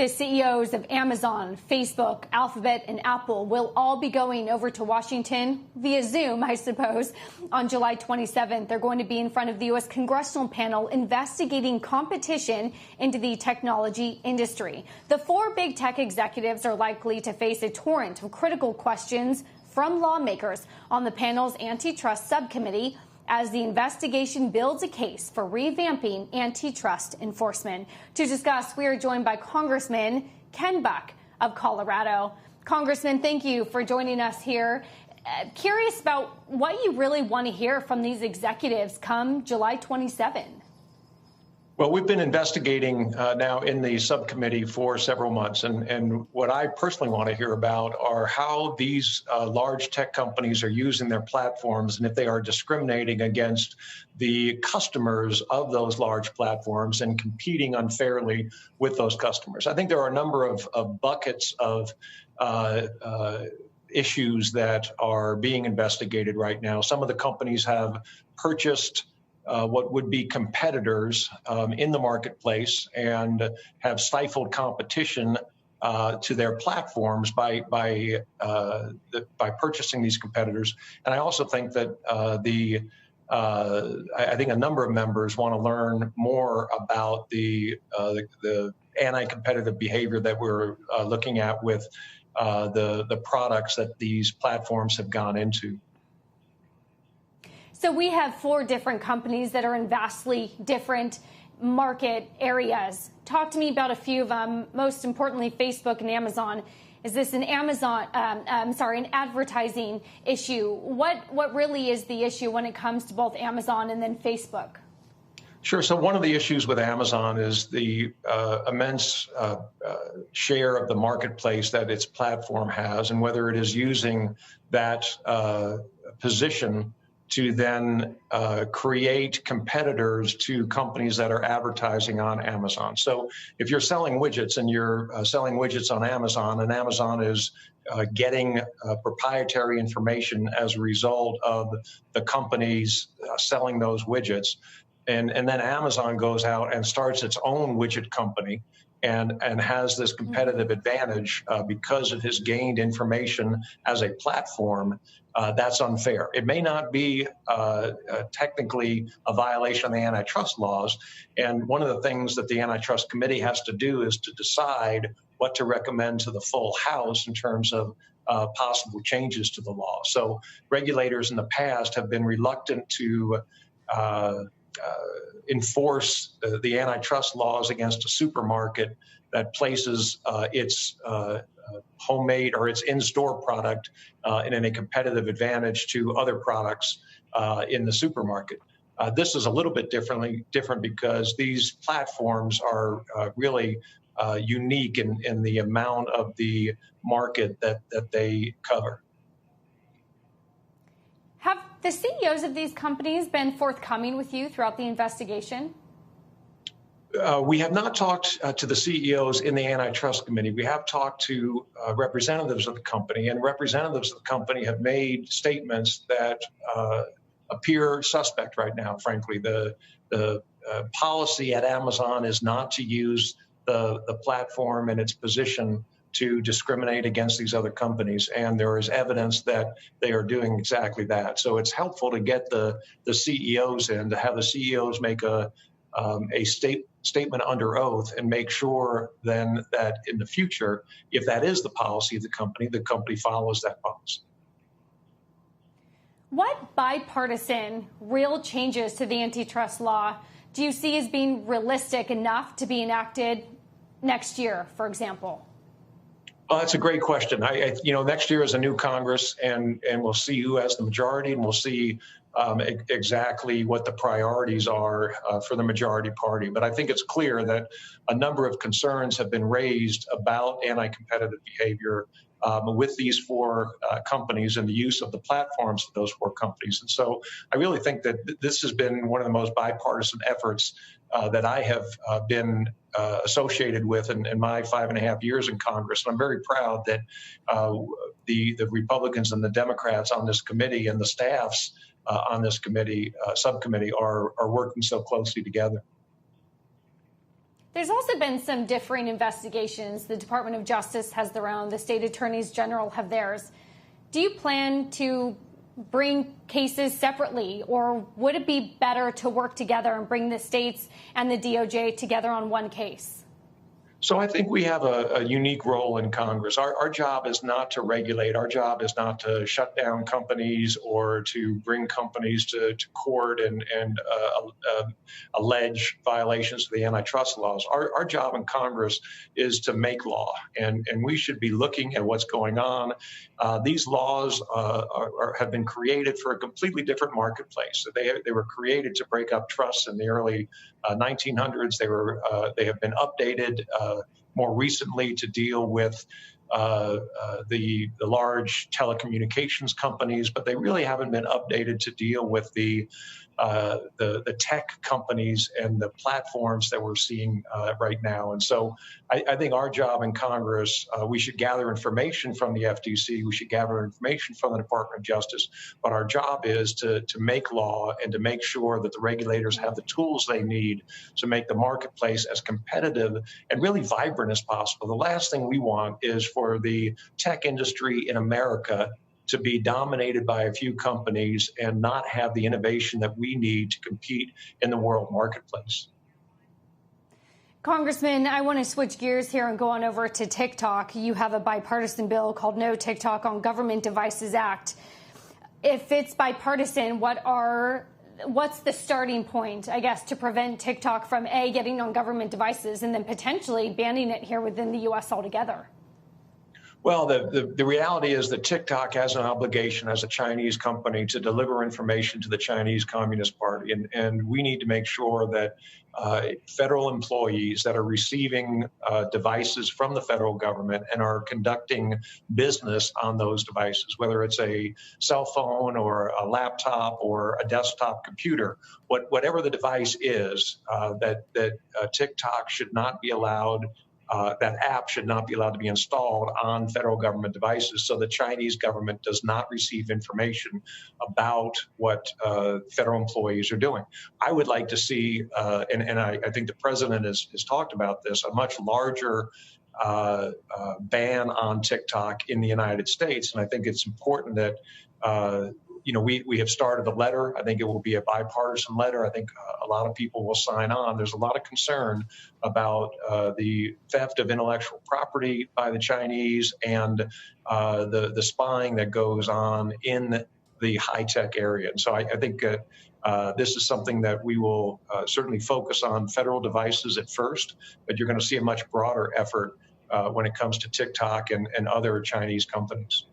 The CEOs of Amazon, Facebook, Alphabet, and Apple will all be going over to Washington via Zoom, I suppose. On July 27th, they're going to be in front of the U.S. congressional panel investigating competition into the technology industry. The four big tech executives are likely to face a torrent of critical questions from lawmakers on the panel's antitrust subcommittee as the investigation builds a case for revamping antitrust enforcement. To discuss, we are joined by Congressman Ken Buck of Colorado. Congressman, thank you for joining us here. Curious about what you really want to hear from these executives come July 27. Well, we've been investigating now in the subcommittee for several months, and what I personally want to hear about are how these large tech companies are using their platforms and if they are discriminating against the customers of those large platforms and competing unfairly with those customers. I think there are a number of buckets of issues that are being investigated right now. Some of the companies have purchased what would be competitors in the marketplace and have stifled competition to their platforms by purchasing these competitors. And I also think that I think a number of members want to learn more about the anti-competitive behavior that we're looking at with the products that these platforms have gone into. So we have four different companies that are in vastly different market areas. Talk to me about a few of them. Most importantly, Facebook and Amazon. Is this an an advertising issue? What really is the issue when it comes to both Amazon and then Facebook? Sure. So one of the issues with Amazon is the immense share of the marketplace that its platform has, and whether it is using that position to then create competitors to companies that are advertising on Amazon. So if you're selling widgets and you're selling widgets on Amazon, and Amazon is getting proprietary information as a result of the companies selling those widgets, and then Amazon goes out and starts its own widget company and has this competitive advantage because it has gained information as a platform, that's unfair. It may not be technically a violation of the antitrust laws. And one of the things that the antitrust committee has to do is to decide what to recommend to the full House in terms of possible changes to the law. So regulators in the past have been reluctant to enforce the antitrust laws against a supermarket that places its homemade or its in-store product in a competitive advantage to other products in the supermarket. This is a little bit different because these platforms are really unique in the amount of the market that they cover. Have the CEOs of these companies been forthcoming with you throughout the investigation? We have not talked to the CEOs in the antitrust committee. We have talked to representatives of the company, and representatives of the company have made statements that appear suspect right now, frankly. The policy at Amazon is not to use the platform and its position to discriminate against these other companies, and there is evidence that they are doing exactly that. So it's helpful to get the CEOs in, to have the CEOs make a statement under oath and make sure then that in the future, if that is the policy of the company follows that policy. What bipartisan real changes to the antitrust law do you see as being realistic enough to be enacted next year, for example? Well, that's a great question. Next year is a new Congress, and we'll see who has the majority, and we'll see exactly what the priorities are for the majority party. But I think it's clear that a number of concerns have been raised about anti-competitive behavior with these four companies and the use of the platforms of those four companies. And so I really think that this has been one of the most bipartisan efforts that I have been associated with in my 5.5 years in Congress. And I'm very proud that the Republicans and the Democrats on this committee and the staffs on this committee, subcommittee, are working so closely together. There's also been some differing investigations. The Department of Justice has their own. The state attorneys general have theirs. Do you plan to bring cases separately, or would it be better to work together and bring the states and the DOJ together on one case? So I think we have a unique role in Congress. Our job is not to regulate. Our job is not to shut down companies or to bring companies to court and allege violations of the antitrust laws. Our job in Congress is to make law, and we should be looking at what's going on. These laws have been created for a completely different marketplace. They were created to break up trusts in the early 1900s. They have been updated more recently to deal with the large telecommunications companies, but they really haven't been updated to deal with the tech companies and the platforms that we're seeing right now. And so I think our job in Congress, we should gather information from the FTC, we should gather information from the Department of Justice, but our job is to make law and to make sure that the regulators have the tools they need to make the marketplace as competitive and really vibrant as possible. The last thing we want is for the tech industry in America to be dominated by a few companies and not have the innovation that we need to compete in the world marketplace. Congressman, I want to switch gears here and go on over to TikTok. You have a bipartisan bill called No TikTok on Government Devices Act. If it's bipartisan, what's the starting point, I guess, to prevent TikTok from A, getting on government devices and then potentially banning it here within the U.S. altogether? Well, the reality is that TikTok has an obligation as a Chinese company to deliver information to the Chinese Communist Party. And we need to make sure that federal employees that are receiving devices from the federal government and are conducting business on those devices, whether it's a cell phone or a laptop or a desktop computer, whatever the device is, that TikTok should not be allowed. That app should not be allowed to be installed on federal government devices so the Chinese government does not receive information about what federal employees are doing. I would like to see, and I think the president has talked about this, a much larger ban on TikTok in the United States. And I think it's important that we have started a letter. I think it will be a bipartisan letter. I think a lot of people will sign on. There's a lot of concern about the theft of intellectual property by the Chinese and the spying that goes on in the high-tech area. And so I think this is something that we will certainly focus on federal devices at first, but you're going to see a much broader effort when it comes to TikTok and other Chinese companies.